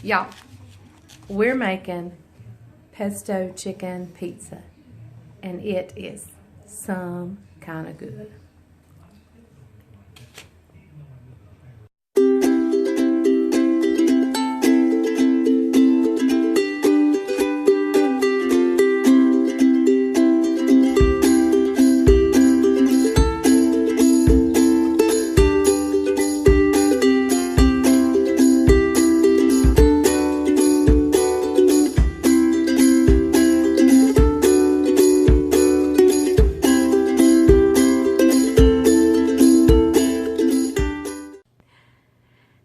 Y'all, we're making pesto chicken pizza, and it is some kind of good.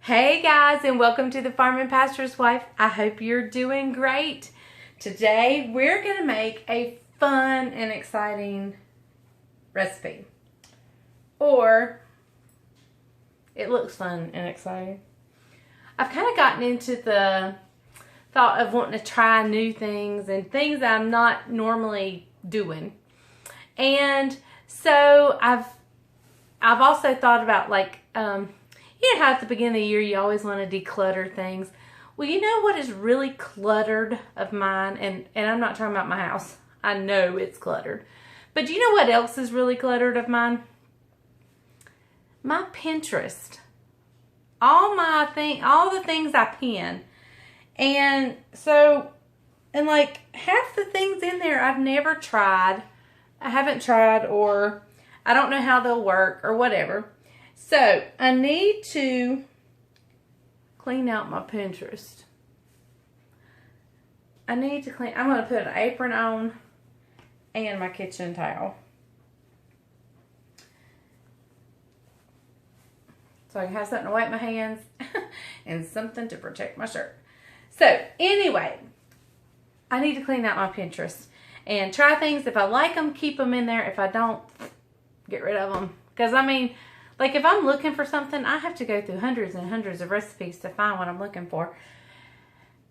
Hey guys, and welcome to the Farm and Pastor's Wife. I hope you're doing great. Today we're going to make a fun and exciting recipe. Or it looks fun and exciting. I've kind of gotten into the thought of wanting to try new things and things that I'm not normally doing. And so I've also thought about you know how at the beginning of the year you always want to declutter things? Well, you know what is really cluttered of mine? And I'm not talking about my house. I know it's cluttered. But do you know what else is really cluttered of mine? My Pinterest. All the things I pin. And so, and like half the things in there I've never tried. I haven't tried, or I don't know how they'll work or whatever. So, I need to clean out my Pinterest. I'm going to put an apron on and my kitchen towel. So I can have something to wipe my hands and something to protect my shirt. So, anyway, I need to clean out my Pinterest and try things. If I like them, keep them in there. If I don't, get rid of them. Because, I mean, like if I'm looking for something, I have to go through hundreds and hundreds of recipes to find what I'm looking for.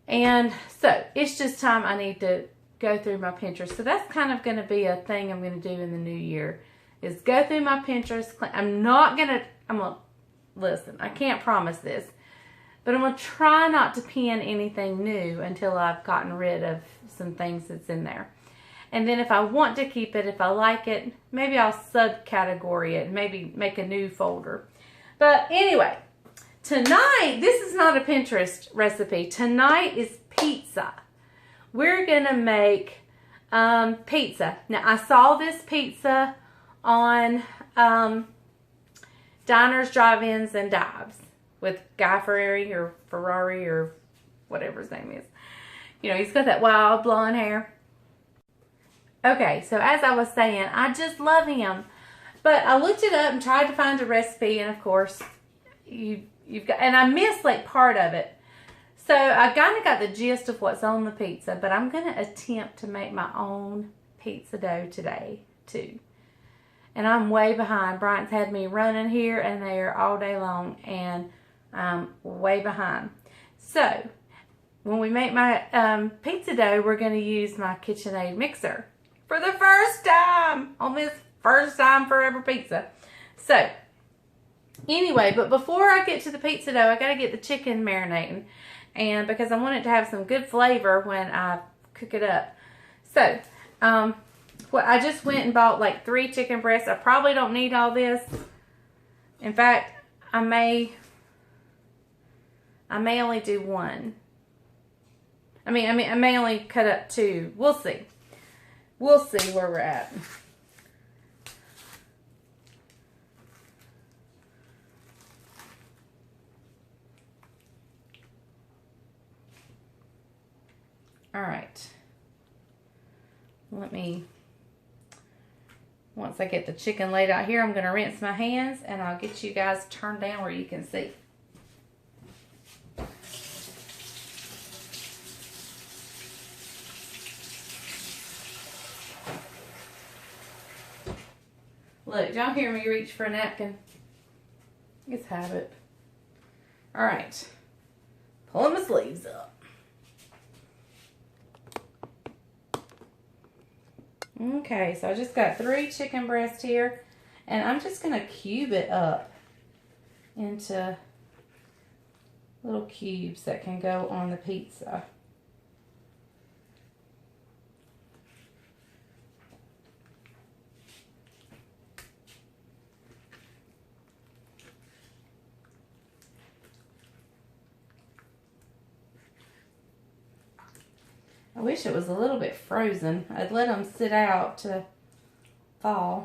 And so it's just time I need to go through my Pinterest. So that's kind of going to be a thing I'm going to do in the new year, is go through my Pinterest. I'm going to, listen, I can't promise this, but I'm going to try not to pin anything new until I've gotten rid of some things that's in there. And then if I want to keep it, if I like it, maybe I'll subcategory it, maybe make a new folder. But anyway, tonight, this is not a Pinterest recipe. Tonight is pizza. We're going to make pizza. Now, I saw this pizza on Diners, Drive-Ins, and Dives with Guy Ferrari or whatever his name is. You know, he's got that wild blonde hair. Okay, so as I was saying, I just love him. But I looked it up and tried to find a recipe, and of course, and I missed like part of it. So I kind of got the gist of what's on the pizza, but I'm going to attempt to make my own pizza dough today, too. And I'm way behind. Bryant's had me running here and there all day long, and I'm way behind. So, when we make my pizza dough, we're going to use my KitchenAid mixer. For the first time on this first time forever pizza. So, anyway, but before I get to the pizza dough, I got to get the chicken marinating. And because I want it to have some good flavor when I cook it up. So, I just went and bought like 3 chicken breasts. I probably don't need all this. In fact, I may only do 1. I may only cut up 2. We'll see. We'll see where we're at. All right. Once I get the chicken laid out here, I'm going to rinse my hands, and I'll get you guys turned down where you can see. Look, y'all hear me reach for a napkin? It's habit. All right. Pulling my sleeves up. Okay, so I just got 3 chicken breasts here, and I'm just going to cube it up into little cubes that can go on the pizza. I wish it was a little bit frozen. I'd let them sit out to thaw.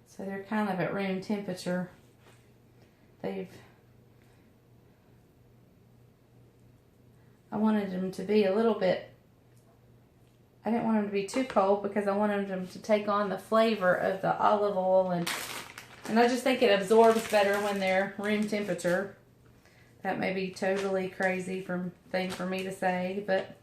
So they're kind of at room temperature. I wanted them to be a little bit, I didn't want them to be too cold because I wanted them to take on the flavor of the olive oil, and I just think it absorbs better when they're room temperature. That may be totally crazy thing for me to say, but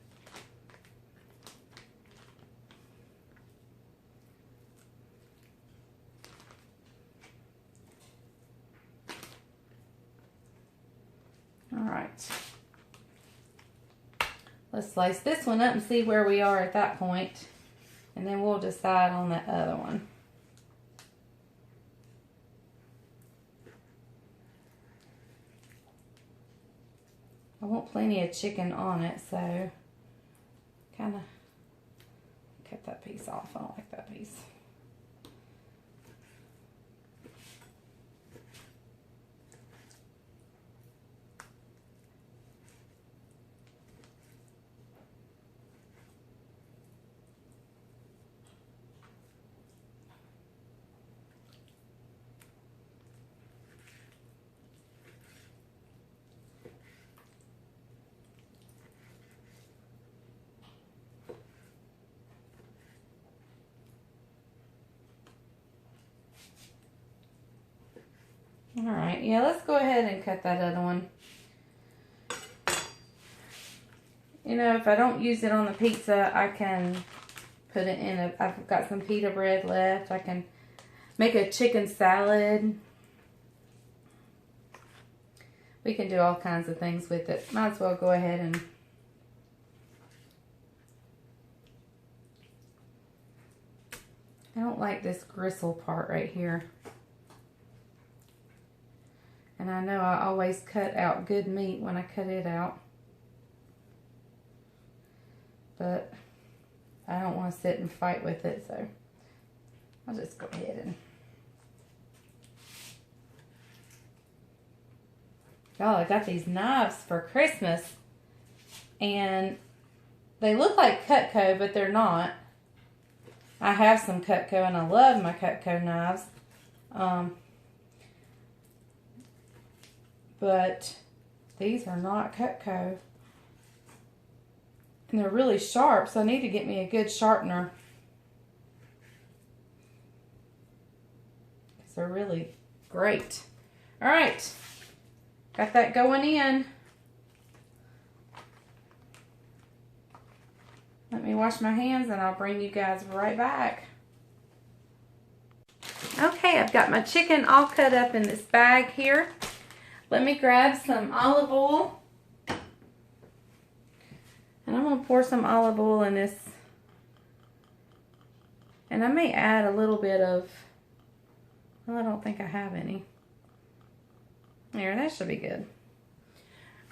all right. Let's slice this one up and see where we are at that point, and then we'll decide on that other one. I want plenty of chicken on it, so kind of cut that piece off. I don't like that piece. All right, yeah, let's go ahead and cut that other one. You know, if I don't use it on the pizza, I can put it in I've got some pita bread left. I can make a chicken salad. We can do all kinds of things with it. Might as well go ahead and I don't like this gristle part right here. And I know I always cut out good meat when I cut it out. But I don't want to sit and fight with it, so I'll just go ahead and... Y'all, I got these knives for Christmas. And they look like Cutco, but they're not. I have some Cutco and I love my Cutco knives. But these are not Cutco. And they're really sharp, so I need to get me a good sharpener. Because they're really great. Alright. Got that going in. Let me wash my hands and I'll bring you guys right back. Okay, I've got my chicken all cut up in this bag here. Let me grab some olive oil. And I'm going to pour some olive oil in this. And I may add a little bit of, well, I don't think I have any. There, that should be good.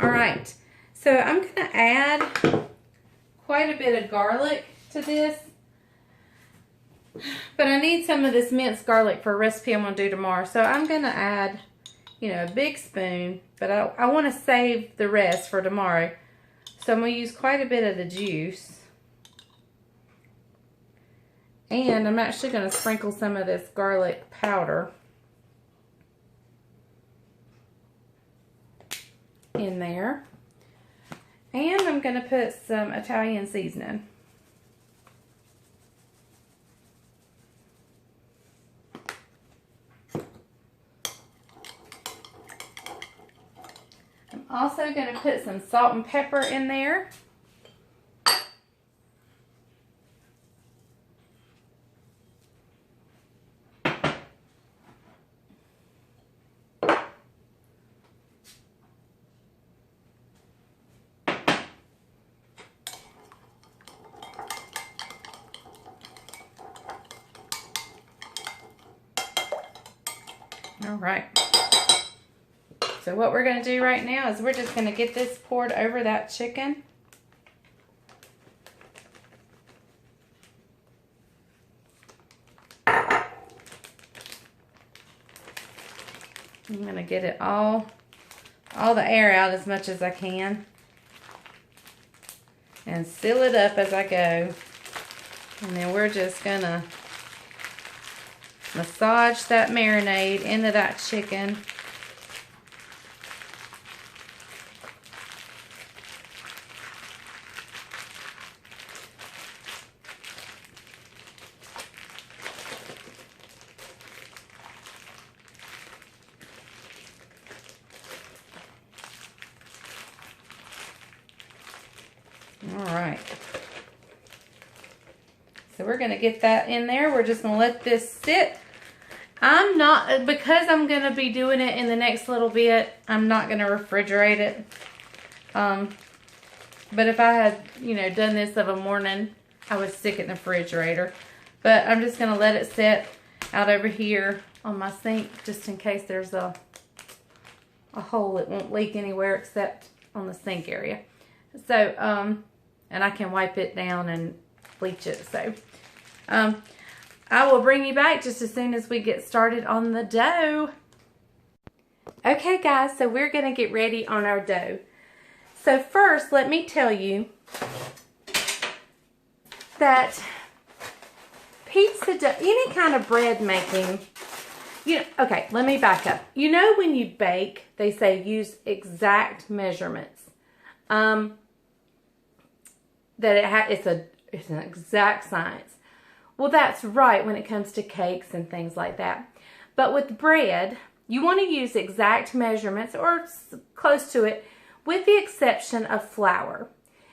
Alright, so I'm going to add quite a bit of garlic to this. But I need some of this minced garlic for a recipe I'm going to do tomorrow. So I'm going to add, you know, a big spoon, but I want to save the rest for tomorrow. So I'm going to use quite a bit of the juice. And I'm actually going to sprinkle some of this garlic powder in there. And I'm going to put some Italian seasoning. Also going to put some salt and pepper in there. All right. So what we're going to do right now is we're just going to get this poured over that chicken. I'm going to get it all the air out as much as I can. And seal it up as I go. And then we're just going to massage that marinade into that chicken. Alright, so we're going to get that in there. We're just going to let this sit. Because I'm going to be doing it in the next little bit, I'm not going to refrigerate it. But if I had, done this of a morning, I would stick it in the refrigerator. But I'm just going to let it sit out over here on my sink, just in case there's a hole. It won't leak anywhere except on the sink area. So, and I can wipe it down and bleach it. So, I will bring you back just as soon as we get started on the dough. Okay guys, so we're going to get ready on our dough. So first, let me tell you that pizza dough, any kind of bread making, okay, let me back up. When you bake, they say use exact measurements. That it's an exact science. Well, that's right when it comes to cakes and things like that. But with bread, you want to use exact measurements or close to it, with the exception of flour.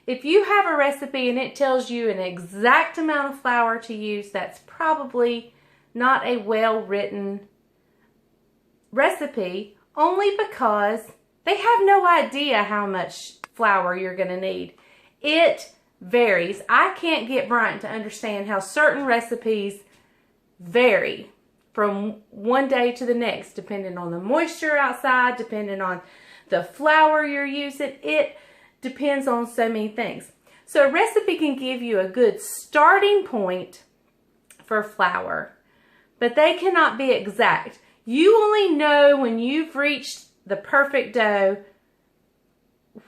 If you have a recipe and it tells you an exact amount of flour to use, that's probably not a well-written recipe, only because they have no idea how much flour you're going to need. It varies. I can't get Brian to understand how certain recipes vary from one day to the next, depending on the moisture outside, depending on the flour you're using. It depends on so many things. So a recipe can give you a good starting point for flour, but they cannot be exact. You only know when you've reached the perfect dough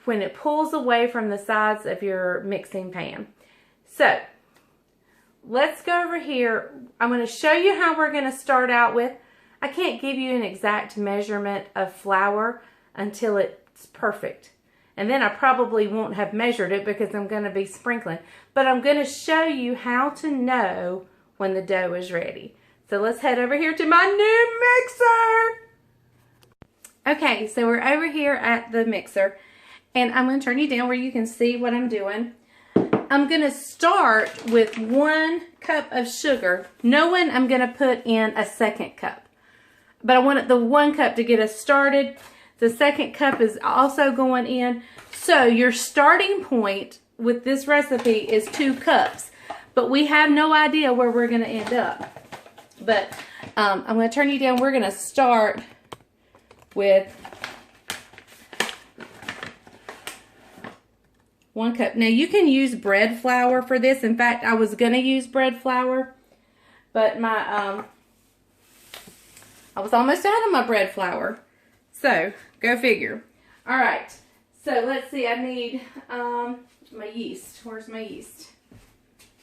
when it pulls away from the sides of your mixing pan. So let's go over here. I'm going to show you how we're going to start out with. I can't give you an exact measurement of flour until it's perfect. And then I probably won't have measured it because I'm going to be sprinkling. But I'm going to show you how to know when the dough is ready. So let's head over here to my new mixer. Okay, so we're over here at the mixer. And I'm going to turn you down where you can see what I'm doing. I'm going to start with 1 cup of sugar, knowing I'm going to put in a 2nd cup. But I want the 1 cup to get us started. The 2nd cup is also going in. So your starting point with this recipe is 2 cups. But we have no idea where we're going to end up. But I'm going to turn you down. We're going to start with 1 cup. Now you can use bread flour for this. In fact, I was going to use bread flour, but I was almost out of my bread flour. So, go figure. All right. So, let's see. I need my yeast. Where's my yeast?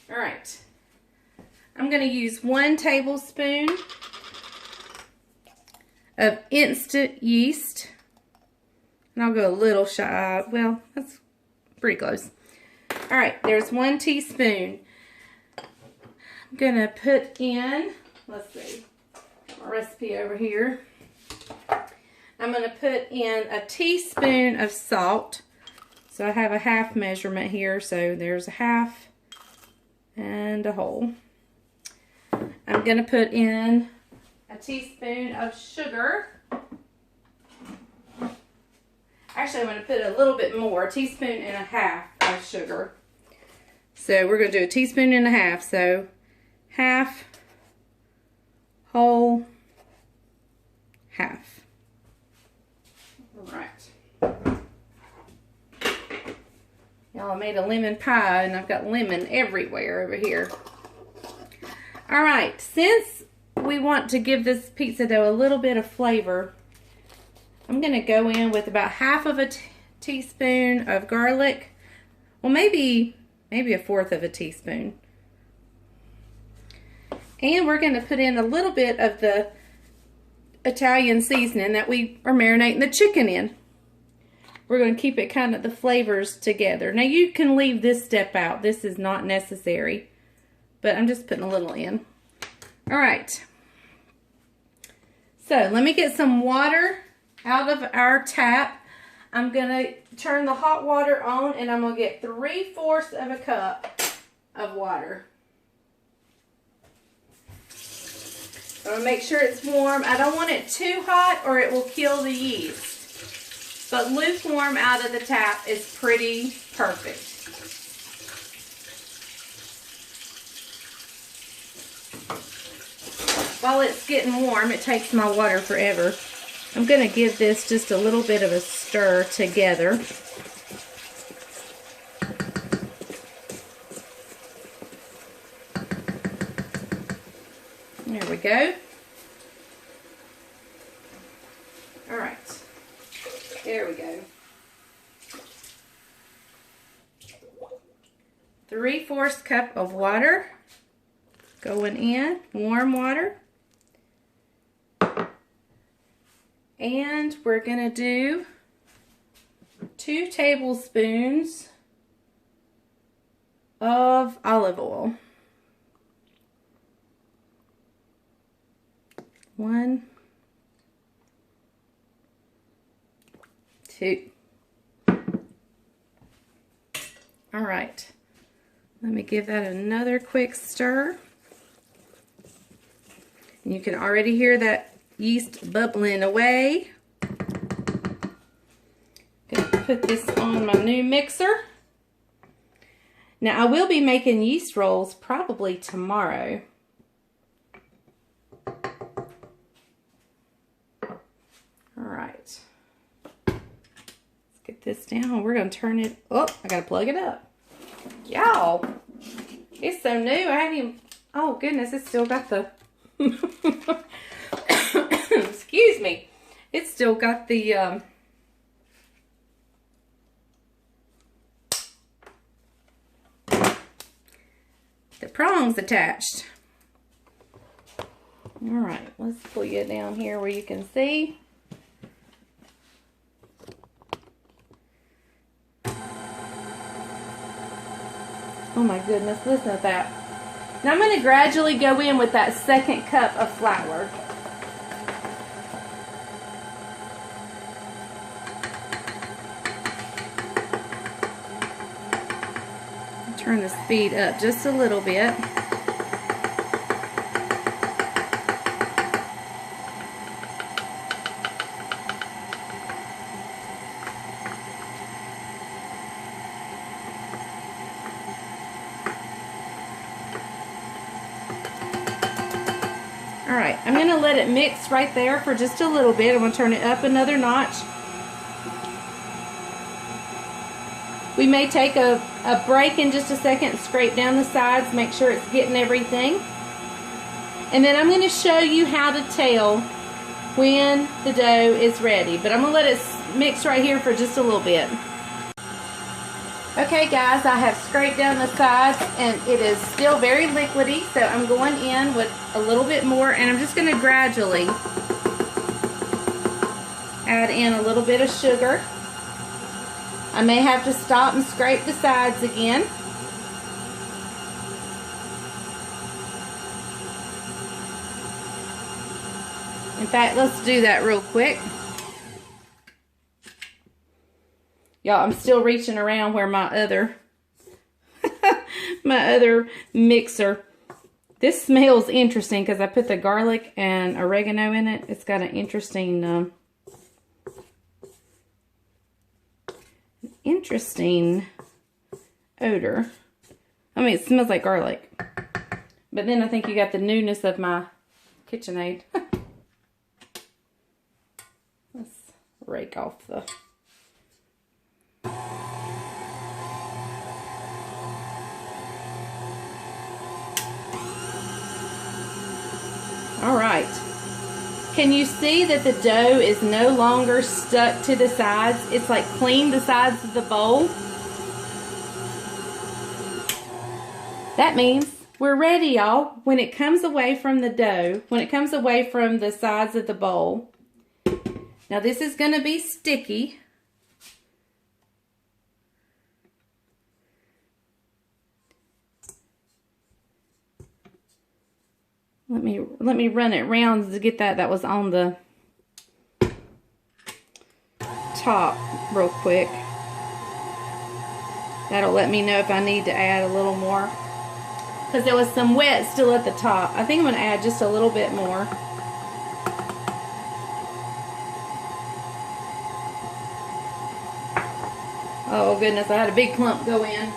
All right. I'm going to use 1 tablespoon of instant yeast. And I'll go a little shy. Well, that's pretty close. All right, there's 1 teaspoon. I'm gonna put in, let's see, my recipe over here. I'm gonna put in a teaspoon of salt. So I have a half measurement here, so there's a half and a whole. I'm gonna put in a teaspoon of sugar. Actually, I'm going to put a little bit more, a teaspoon and a half of sugar. So we're going to do a teaspoon and a half. So half, whole, half. Y'all, I made a lemon pie and I've got lemon everywhere over here. All right, since we want to give this pizza dough a little bit of flavor, I'm gonna go in with about half of a teaspoon of garlic. Well, maybe a fourth of a teaspoon. And we're gonna put in a little bit of the Italian seasoning that we are marinating the chicken in. We're gonna keep it kind of the flavors together. Now you can leave this step out. This is not necessary, but I'm just putting a little in. All right. So let me get some water out of our tap. I'm gonna turn the hot water on and I'm gonna get 3/4 of a cup of water. I'm gonna make sure it's warm. I don't want it too hot or it will kill the yeast. But lukewarm out of the tap is pretty perfect. While it's getting warm, it takes my water forever. I'm going to give this just a little bit of a stir together. There we go. All right. There we go. 3/4 cup of water going in, warm water. And we're gonna do 2 tablespoons of olive oil. 1, 2. All right, let me give that another quick stir. And you can already hear that yeast bubbling away. Gonna put this on my new mixer. Now I will be making yeast rolls probably tomorrow. All right. Let's get this down. We're gonna turn it up. I gotta plug it up. Y'all, it's so new. I haven't even, oh goodness, it's still got the excuse me. It's still got the prongs attached. All right, let's pull you down here where you can see. Oh my goodness, listen to that. Now I'm going to gradually go in with that 2nd cup of flour. Turn the speed up just a little bit. All right, I'm going to let it mix right there for just a little bit. I'm going to turn it up another notch. We may take a break in just a second, scrape down the sides, make sure it's getting everything. And then I'm going to show you how to tell when the dough is ready. But I'm going to let it mix right here for just a little bit. Okay guys, I have scraped down the sides and it is still very liquidy, so I'm going in with a little bit more and I'm just going to gradually add in a little bit of sugar. I may have to stop and scrape the sides again. In fact, let's do that real quick. Y'all, I'm still reaching around where my other mixer. This smells interesting because I put the garlic and oregano in it. It's got an interesting odor. I mean, it smells like garlic. But then I think you got the newness of my KitchenAid. Let's rake off the... Can you see that the dough is no longer stuck to the sides? It's like clean the sides of the bowl. That means we're ready, y'all. When it comes away from the dough, when it comes away from the sides of the bowl, now this is going to be sticky. Let me run it around to get that was on the top real quick. That'll let me know if I need to add a little more. Because there was some wet still at the top. I think I'm going to add just a little bit more. Oh goodness, I had a big clump go in.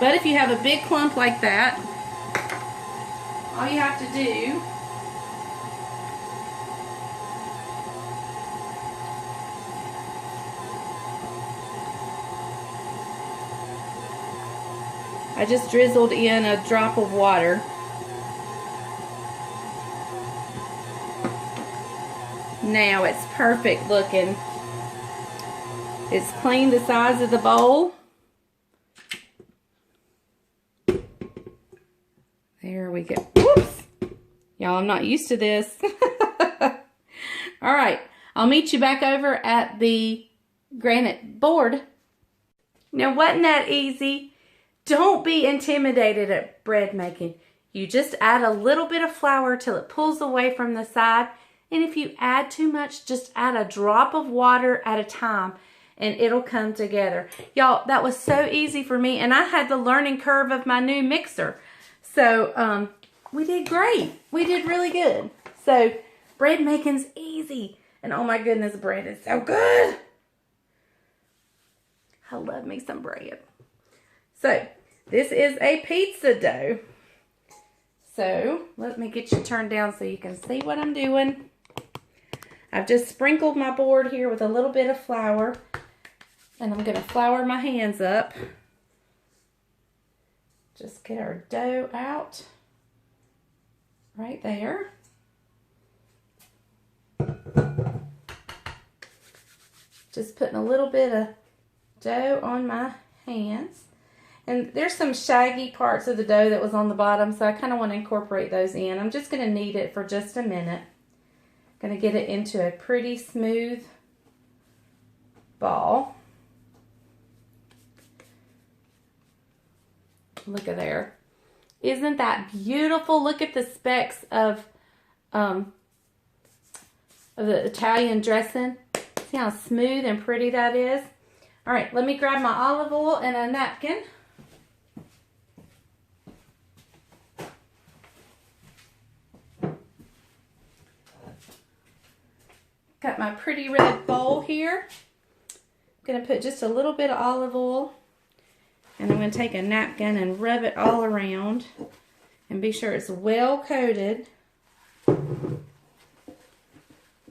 But if you have a big clump like that, all you have to do I just drizzled in a drop of water. Now it's perfect looking. It's cleaned the sides of the bowl. There we go. Whoops! Y'all, I'm not used to this. All right, I'll meet you back over at the granite board. Now, wasn't that easy? Don't be intimidated at bread making. You just add a little bit of flour till it pulls away from the side. And if you add too much, just add a drop of water at a time and it'll come together. Y'all, that was so easy for me, and I had the learning curve of my new mixer. So, we did great. We did really good. So, bread making's easy. And oh my goodness, bread is so good. I love me some bread. So, this is a pizza dough. So, let me get you turned down so you can see what I'm doing. I've just sprinkled my board here with a little bit of flour. And I'm going to flour my hands up. Just get our dough out right there. Just putting a little bit of dough on my hands. And there's some shaggy parts of the dough that was on the bottom, so I kind of want to incorporate those in. I'm just going to knead it for just a minute. Going to get it into a pretty smooth ball. Look at there. Isn't that beautiful? Look at the specks of the Italian dressing. See how smooth and pretty that is? All right, let me grab my olive oil and a napkin. Got my pretty red bowl here. I'm going to put just a little bit of olive oil. And I'm going to take a napkin and rub it all around. And be sure it's well coated.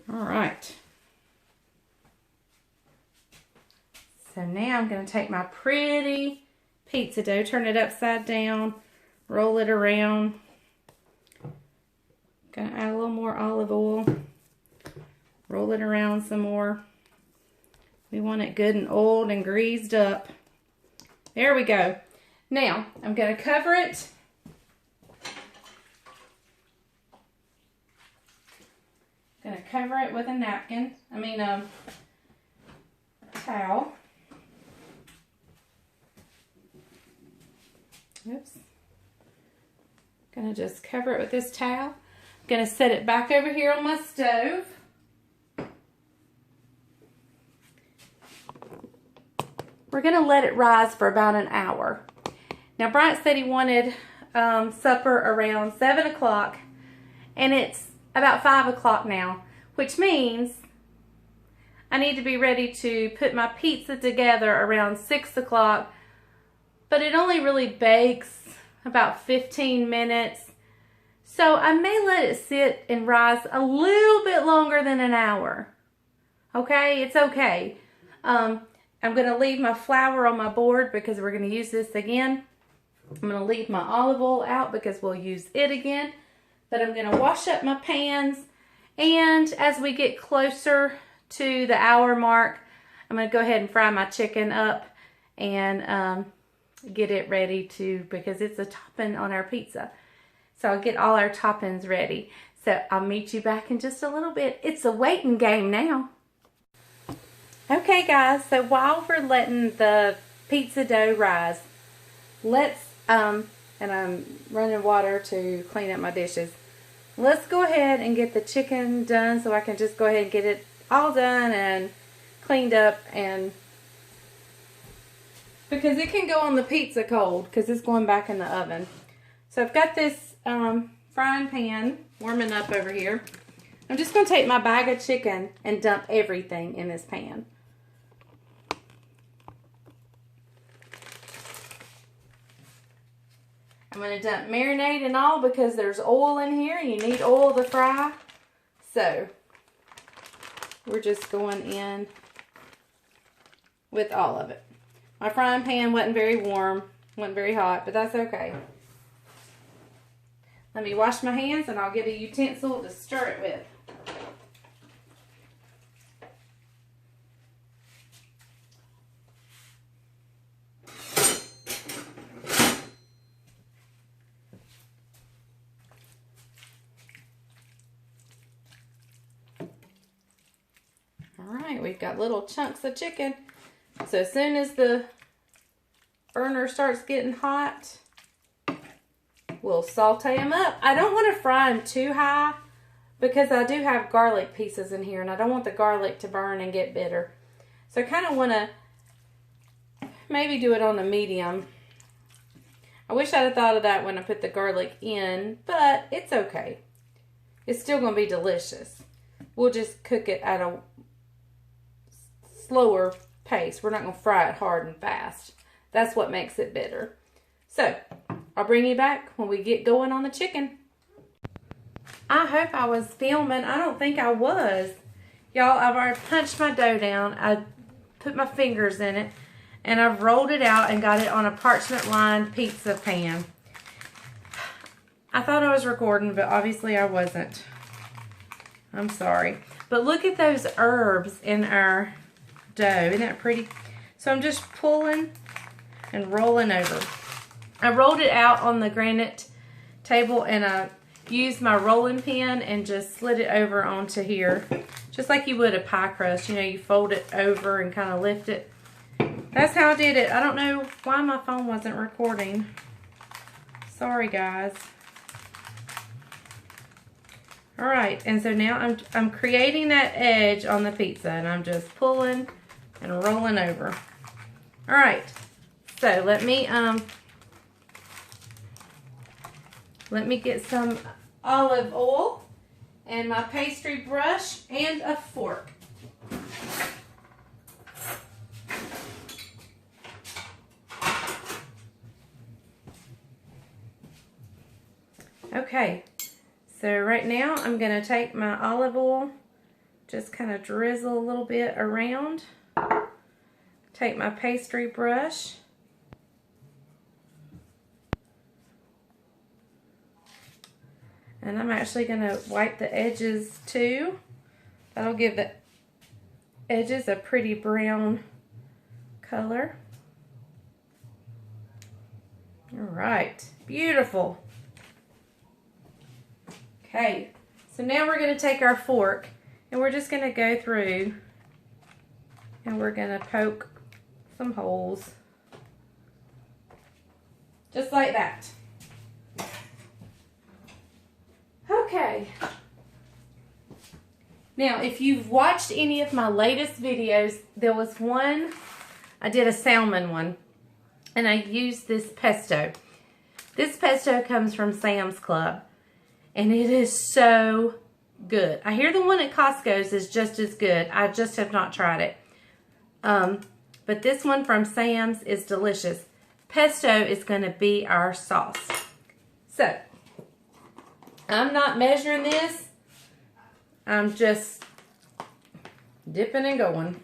Alright. So now I'm going to take my pretty pizza dough, turn it upside down, roll it around. Going to add a little more olive oil. Roll it around some more. We want it good and oiled and greased up. There we go. Now, I'm going to cover it. I'm going to cover it with a napkin. Towel. Oops. Going to just cover it with this towel. I'm going to set it back over here on my stove. We're going to let it rise for about an hour. Now, Bryant said he wanted supper around 7 o'clock, and it's about 5 o'clock now, which means I need to be ready to put my pizza together around 6 o'clock, but it only really bakes about 15 minutes, so I may let it sit and rise a little bit longer than an hour. Okay? It's okay. I'm going to leave my flour on my board because we're going to use this again. I'm going to leave my olive oil out because we'll use it again. But I'm going to wash up my pans. And as we get closer to the hour mark, I'm going to go ahead and fry my chicken up and get it ready because it's a topping on our pizza. So I'll get all our toppings ready. So I'll meet you back in just a little bit. It's a waiting game now. Okay guys, so while we're letting the pizza dough rise, let's, and I'm running water to clean up my dishes. Let's go ahead and get the chicken done so I can just go ahead and get it all done and cleaned up, and because it can go on the pizza cold because it's going back in the oven. So I've got this frying pan warming up over here. I'm just going to take my bag of chicken and dump everything in this pan. I'm going to dump marinade and all because there's oil in here. You need oil to fry. So we're just going in with all of it. My frying pan wasn't very warm, wasn't very hot, but that's okay. Let me wash my hands and I'll get a utensil to stir it with. Alright, we've got little chunks of chicken. So as soon as the burner starts getting hot, we'll saute them up. I don't want to fry them too high because I do have garlic pieces in here and I don't want the garlic to burn and get bitter. So I kind of want to maybe do it on a medium. I wish I'd have thought of that when I put the garlic in, but it's okay. It's still going to be delicious. We'll just cook it at a slower pace. We're not going to fry it hard and fast. That's what makes it bitter. So, I'll bring you back when we get going on the chicken. I hope I was filming. I don't think I was. Y'all, I've already punched my dough down. I put my fingers in it. And I've rolled it out and got it on a parchment-lined pizza pan. I thought I was recording, but obviously I wasn't. I'm sorry. But look at those herbs in our dough. Isn't that pretty? So I'm just pulling and rolling over. I rolled it out on the granite table and I used my rolling pin and just slid it over onto here. Just like you would a pie crust. You know, you fold it over and kind of lift it. That's how I did it. I don't know why my phone wasn't recording. Sorry, guys. Alright, and so now I'm creating that edge on the pizza and I'm just pulling and rolling over. Alright, so let me get some olive oil and my pastry brush and a fork. Okay, so right now I'm going to take my olive oil, just kind of drizzle a little bit around. Take my pastry brush. And I'm actually going to wipe the edges too. That'll give the edges a pretty brown color. All right, beautiful. Okay, so now we're going to take our fork and we're just going to go through and we're going to poke some holes. Just like that. Okay. Now, if you've watched any of my latest videos, there was one, I did a salmon one, and I used this pesto. This pesto comes from Sam's Club. And it is so good. I hear the one at Costco's is just as good. I just have not tried it. But this one from Sam's is delicious. Pesto is going to be our sauce. So, I'm not measuring this. I'm just dipping and going.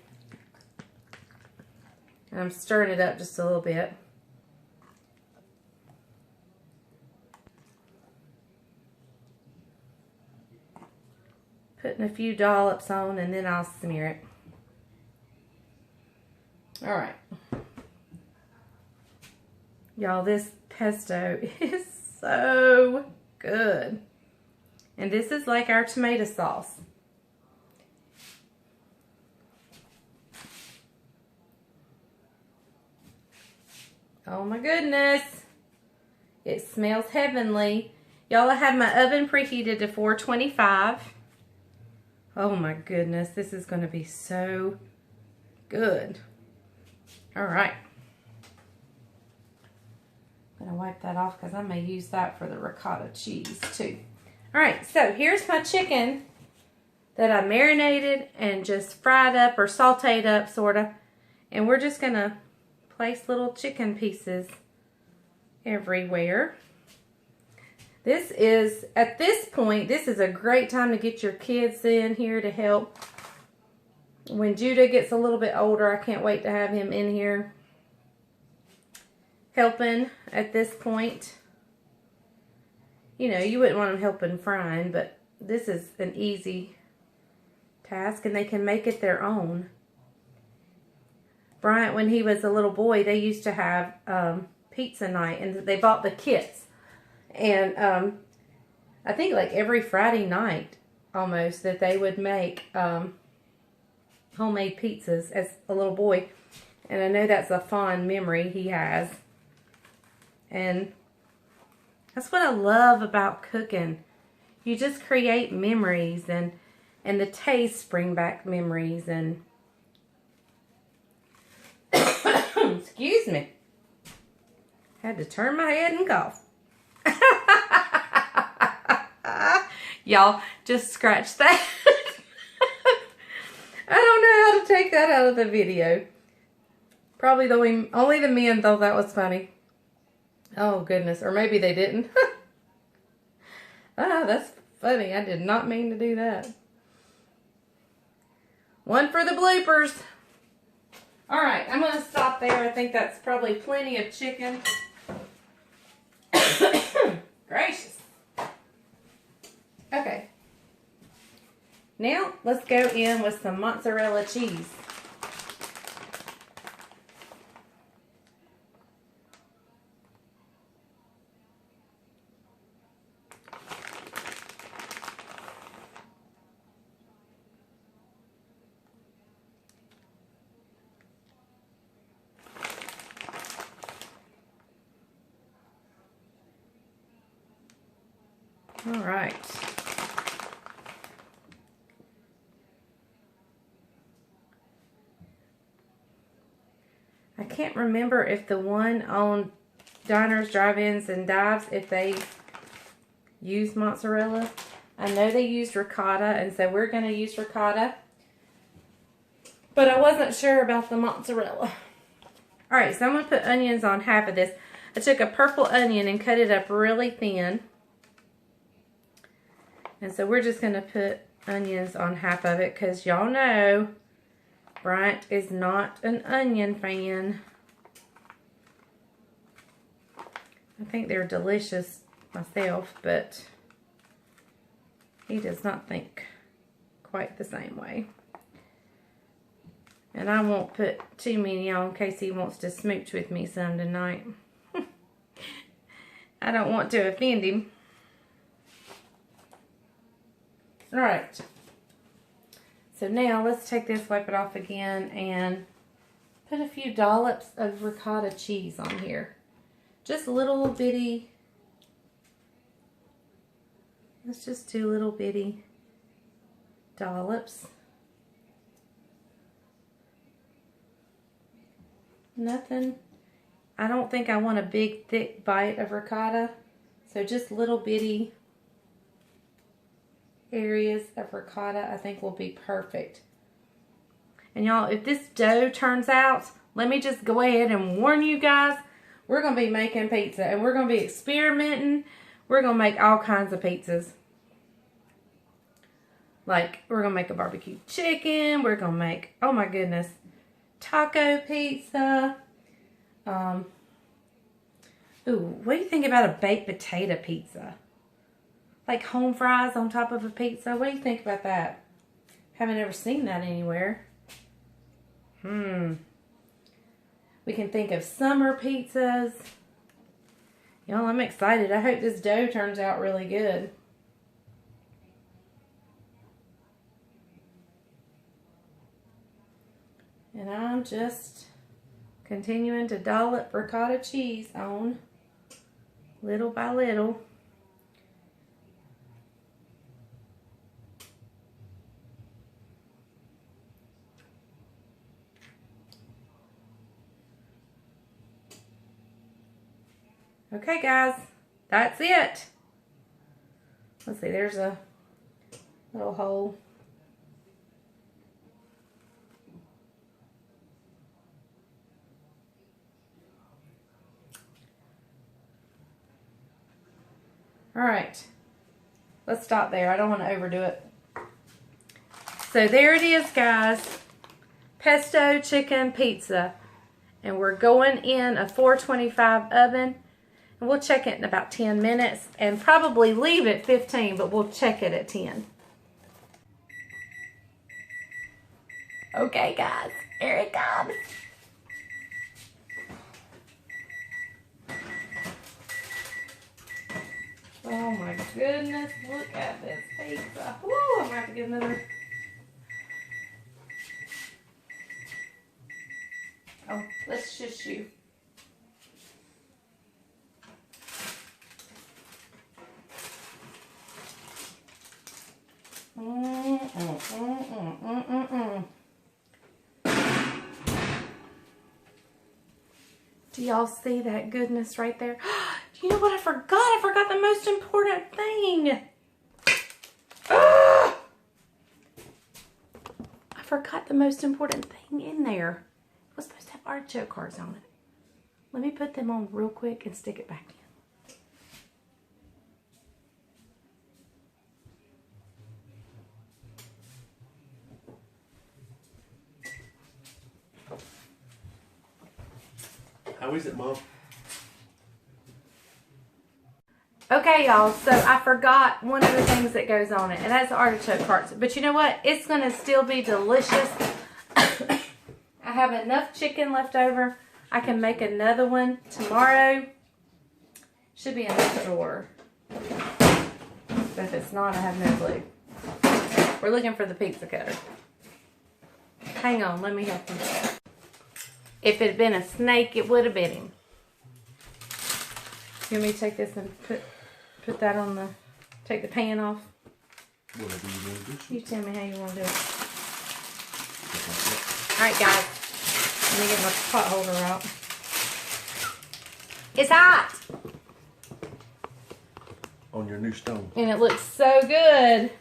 And I'm stirring it up just a little bit. Putting a few dollops on, and then I'll smear it. All right. Y'all, this pesto is so good. And this is like our tomato sauce. Oh my goodness. It smells heavenly. Y'all, I have my oven preheated to 425. Oh my goodness, this is going to be so good. All right. I'm going to wipe that off because I may use that for the ricotta cheese too. All right, so here's my chicken that I marinated and just fried up or sauteed up, sort of. And we're just going to place little chicken pieces everywhere. This is, at this point, this is a great time to get your kids in here to help. When Judah gets a little bit older, I can't wait to have him in here helping at this point. You know, you wouldn't want them helping frying, but this is an easy task, and they can make it their own. Bryant, when he was a little boy, they used to have pizza night, and they bought the kits. And I think like every Friday night, almost, that they would make homemade pizzas as a little boy. And I know that's a fond memory he has. And that's what I love about cooking. You just create memories, and the tastes bring back memories. And excuse me, had to turn my head and cough. Y'all, just scratch that. I don't know how to take that out of the video. Probably only the men thought that was funny. Oh goodness, or maybe they didn't. Ah, that's funny. I did not mean to do that. One for the bloopers. All right, I'm going to stop there. I think that's probably plenty of chicken. Gracious. Okay. Now, let's go in with some mozzarella cheese. All right. I can't remember if the one on Diners, Drive-Ins, and Dives, if they use mozzarella. I know they used ricotta, and so we're going to use ricotta. But I wasn't sure about the mozzarella. All right, so I'm going to put onions on half of this. I took a purple onion and cut it up really thin. And so we're just going to put onions on half of it because y'all know Bryant is not an onion fan. I think they're delicious myself, but he does not think quite the same way. And I won't put too many on in case he wants to smooch with me some tonight. I don't want to offend him. Alright, so now let's take this, wipe it off again, and put a few dollops of ricotta cheese on here. Just little bitty, let's just do little bitty dollops. Nothing, I don't think I want a big thick bite of ricotta, so just little bitty areas of ricotta I think will be perfect. And y'all, if this dough turns out, let me just go ahead and warn you guys, we're going to be making pizza and we're going to be experimenting. We're going to make all kinds of pizzas. Like, we're going to make a barbecue chicken. We're going to make, oh my goodness, taco pizza. Ooh, what do you think about a baked potato pizza? Like home fries on top of a pizza. What do you think about that? Haven't ever seen that anywhere. We can think of summer pizzas. Y'all, I'm excited. I hope this dough turns out really good. And I'm just continuing to dollop ricotta cheese on little by little. Okay, guys, that's it. Let's see, there's a little hole. All right, let's stop there. I don't want to overdo it. So there it is, guys. Pesto chicken pizza. And we're going in a 425 oven. And we'll check it in about 10 minutes. And probably leave it 15, but we'll check it at 10. Okay, guys. Here it comes. Oh my goodness, look at this pizza. Woo, I'm gonna have to get another. Oh, let's shush you. Do y'all see that goodness right there? You know what I forgot? I forgot the most important thing. I forgot the most important thing in there. It was supposed to have artichoke hearts on it. Let me put them on real quick and stick it back in. How is it, Mom? Okay, y'all, so I forgot one of the things that goes on it, and that's artichoke hearts. But you know what? It's going to still be delicious. I have enough chicken left over. I can make another one tomorrow. Should be in this drawer. But if it's not, I have no clue. We're looking for the pizza cutter. Hang on, let me help him. If it had been a snake, it would have bit him. You want me to take this and put that on the, take the pan off? Whatever you want to do. You tell me how you want to do it. Alright, guys. Let me get my pot holder out. It's hot! On your new stone. And it looks so good.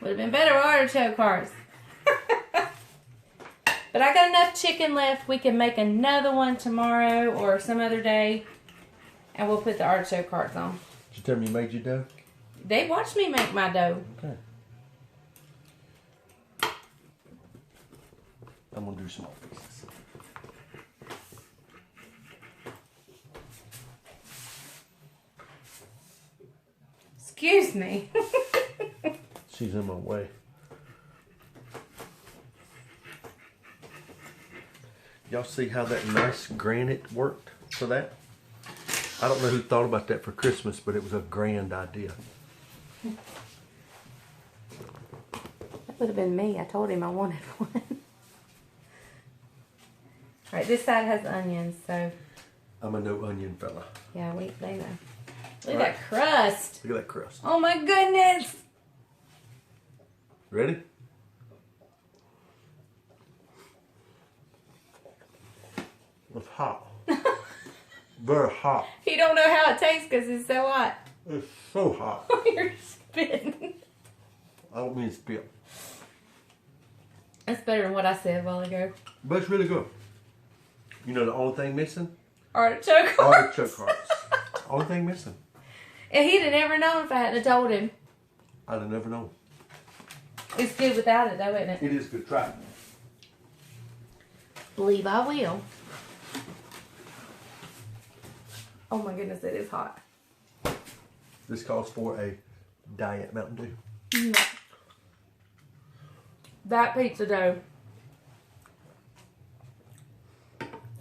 Would have been better with artichoke hearts. But I got enough chicken left. We can make another one tomorrow or some other day. And we'll put the artichoke hearts on. Did you tell me you made your dough? They watched me make my dough. Okay. I'm going to do small pieces. Excuse me. She's in my way. Y'all see how that nice granite worked for that? I don't know who thought about that for Christmas, but it was a grand idea. That would have been me. I told him I wanted one. Alright, this side has onions, so. I'm a no onion fella. Yeah, they know. Look at that crust. Look at that crust. Oh my goodness. Ready? It's hot. Very hot. You don't know how it tastes because it's so hot. It's so hot. You're spitting. I don't mean to spit. That's better than what I said a while ago. But it's really good. You know the only thing missing? Artichoke hearts. Artichoke hearts. Only thing missing. And he'd have never known if I hadn't told him. I'd have never known. It's good without it, though, isn't it? It is good. Try it. Believe I will. Oh my goodness, it is hot. This calls for a diet Mountain Dew. No. That pizza dough.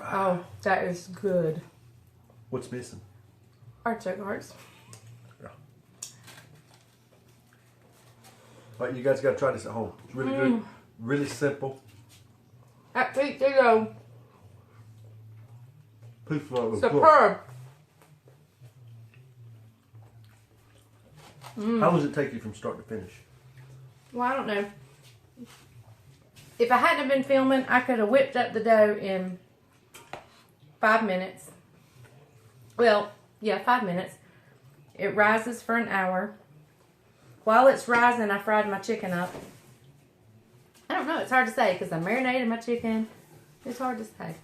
Oh, that is good. What's missing? Artichoke hearts. Yeah. All right, you guys got to try this at home. It's really good. Really simple. That pizza dough. Pizza dough was Superb. good. How does it take you from start to finish? Well, I don't know. If I hadn't have been filming, I could have whipped up the dough in 5 minutes. Well, yeah, 5 minutes. It rises for an hour. While it's rising, I fried my chicken up. I don't know. It's hard to say because I marinated my chicken. It's hard to say.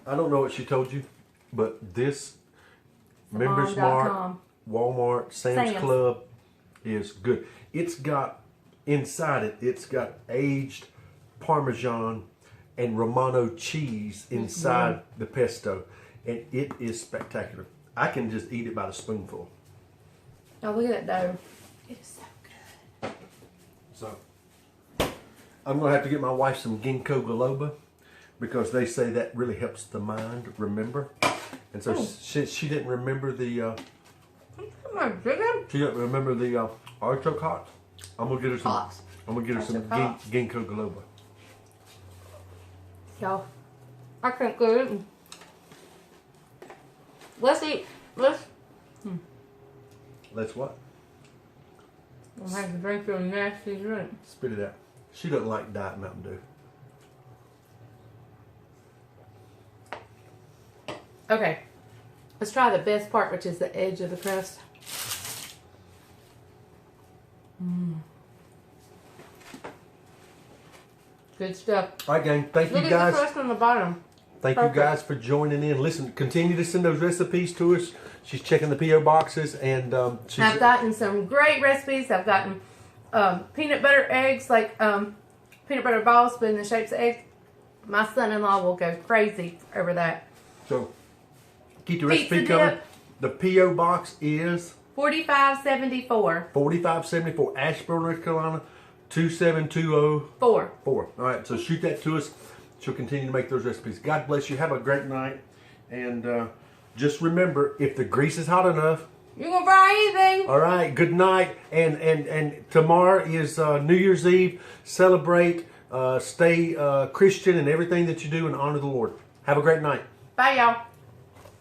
I don't know what she told you, but this Members Mark, Bomb.com. Walmart, Sam's Club is good. It's got, inside it, it's got aged Parmesan and Romano cheese inside the pesto. And it is spectacular. I can just eat it by the spoonful. Oh, look at that dough. It is so good. So, I'm going to have to get my wife some ginkgo biloba because they say that really helps the mind remember. And so she didn't remember the... Oh my goodness. She didn't remember the artichoke hearts. I'm going to get her some... Hearts. I'm going to get her some ginkgo biloba. Y'all, I can't go eating. Let's eat. Let's what? I'm have to drink your nasty drink. Spit it out. She doesn't like Diet Mountain Dew. Okay. Let's try the best part, which is the edge of the crust. Good stuff. All right, gang. Thank Look you at guys. the crust on the bottom. Thank Perfect. you guys for joining in. Listen, continue to send those recipes to us. She's checking the P.O. boxes, and she's... I've gotten some great recipes. I've gotten peanut butter eggs, like peanut butter balls, but in the shapes of eggs. My son-in-law will go crazy over that. So, keep the Pizza recipe coming. dip. The P.O. box is 4574. 4574 Asheboro, North Carolina, 27204. 4. All right, so shoot that to us. She'll continue to make those recipes. God bless you. Have a great night. And just remember, if the grease is hot enough, You gonna fry anything? all right, good night. And tomorrow is New Year's Eve. Celebrate, stay Christian in everything that you do and honor the Lord. Have a great night. Bye, y'all.